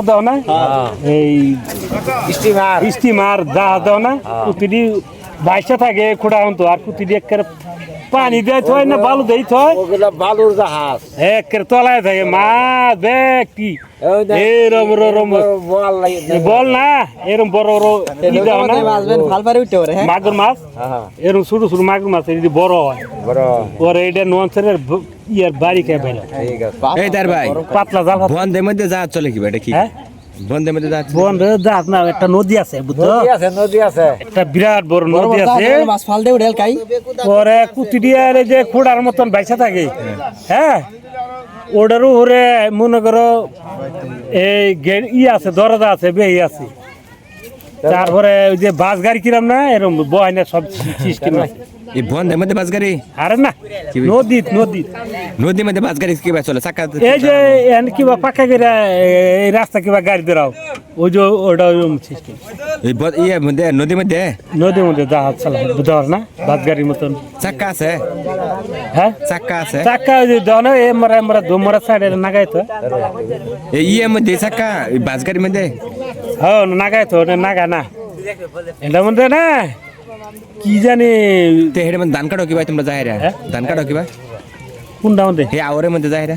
দাও না এই স্টিমার জাহাজ দাও না প্রতিটি বাইশটা থাকে খোড়া হতো আর প্রতিটি একের পানি দেয় থয় না বালু দেয় থয় বালুর জাহাজ একের তলায় থাকে মাছ দেখ কি এরম বল না এরম বড় বড় ই দাও না মাগুর মাছ এরম ছোট ছোট মাগুর মাছ যদি বড় হয় পরে এটা নোয়ান্সের ইয়ার বাড়ি খেয়ে ফেলে এই তার ভাই পাতলা জাল বন্ধের মধ্যে জাহাজ চলে কি এটা কি বন্ধের মধ্যে জাহাজ জাহাজ না একটা নদী আছে বুঝছো নদী আছে একটা বিরাট বড় নদী আছে মাছ ফাল দে উড়েল কাই পরে কুতিডিয়ার যে খোড়ার মতন বাইসা থাকে হ্যাঁ ওটারও ওরে মনে করো এই ই আছে দরজা আছে বেহি আছে তারপরে ওই যে বাস গাড়ি কিরাম না এরকম বয়না সব সিস্টেম আছে এই বন্ধের মধ্যে বাস গাড়ি আরে না নদী নদীর মধ্যে বাস গাড়ি কি চলে চাকা এই যে কিবা পাকা করে এই রাস্তা কিবা গাড়ি ধরাও ওই যে ওটা সিস্টেম এই নদীর মধ্যে জাহাজ চালা বুঝার না বাস গাড়ির মতন চাক্কা আছে হ্যাঁ চাক্কা আছে চাক্কা ওই যে দাও না এমরা দোমরা সাইডে নাগাই তো এই মধ্যে চাক্কা এই বাস গাড়ির মধ্যে হ্যাঁ নাগাই তো নাগা না এটার মধ্যে না কি জানি তে হেডে ধান কাটো কি ভাই তোমরা যাই রে ধান কাটো কি ভাই কোনটা মধ্যে হে আওরে মধ্যে যাই রে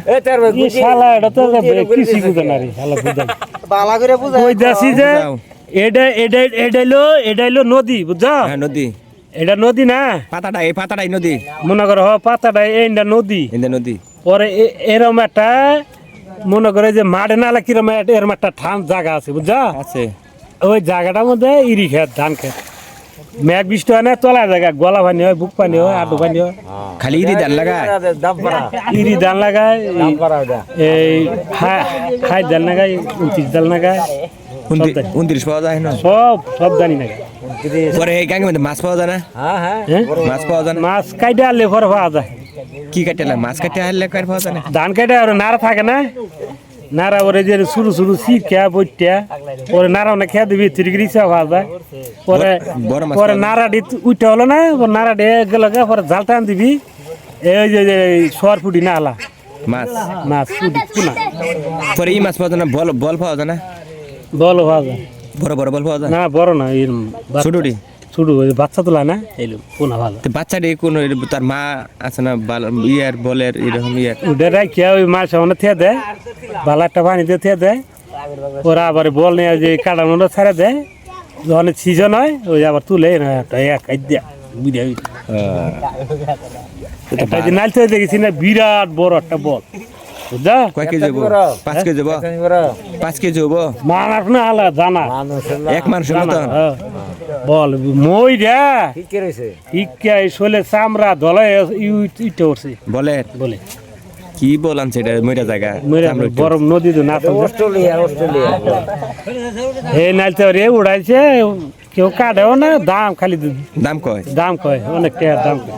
এই শালা এটা তো কৃষি বুঝে না রে শালা বুঝা বালা করে বুঝা ওই দাসি যে এডাইলো নদী বুঝছো হ্যাঁ নদী এটা নদী না পাতাটাই নদী মনে করো পাতাটা এইটা নদী নদী পরে এরম একটা মনে করে যে মাঠে নালা কিরম এরম একটা ঠান জায়গা আছে বুঝছো আছে ওই জায়গাটার মধ্যে ইরি খেত ধান খেত মেঘ বৃষ্টি হয় না তলা জায়গা গলা পানি হয় বুক পানি হয় আডু পানি হয় খালি ইরি ধান লাগায় ইরি ধান লাগায় এই খাই ধান লাগায় 29 ধান লাগায় 29 পাওয়া যায় না সব জানি না পরে এই গাঙ্গের মধ্যে মাছ পাওয়া যায় না মাছ পাওয়া যায় না মাছ কাইটে আনলে পরে পাওয়া যায় কি কাটে মাছ কাটে আনলে কার পাওয়া যায় না ধান কাটে আর নাড়া থাকে না নাড়া ওরে যে শুরু শিখা বইটা পরে নাড়া না খেয়ে দিবি তিরিগিরি পাওয়া যায় পরে নাড়া দি উঠে হলো না নাড়া দিয়ে গেল পরে জাল টান দিবি এই যে সর ফুটি না আলা মাছ ফুটি পুনা পরে এই মাছ পাওয়া যায় না বল পাওয়া যায় না বল পাওয়া যায় বড় বল পাওয়া যায় না বড় না ছোটটি ছোট বাচ্চা তোলা না এলো পোনা ভালো বাচ্চাটি কোন তার মা আছে না ইয়ার বলের এরকম ইয়ার ওটা রাখিয়া ওই মাছ সামনে থিয়া দেয় ভালো একটা পানি দিয়ে থিয়া দেয় ওরা আবার বল নিয়ে যে কাটানোটা ছেড়ে দেয় যখন সিজন হয় ওই আবার তুলে দিয়া বুঝা একটা যে নালতে দেখেছি না বিরাট বড় একটা বল বুঝা কয় কেজি হবো 5 কেজি হবো 5 কেজি হবো মানার না আলা জানা এক মানুষের মতন বল মই রে ইকে শোলে চামড়া ধলে ইটে উঠছে বলে কি বলান সেটা মইরা জায়গা বরফ নদী তো না অস্ট্রেলিয়া এই নালতে রে উড়াইছে কেউ কাটেও না দাম খালি দাম কয় অনেক টাকা দাম কয়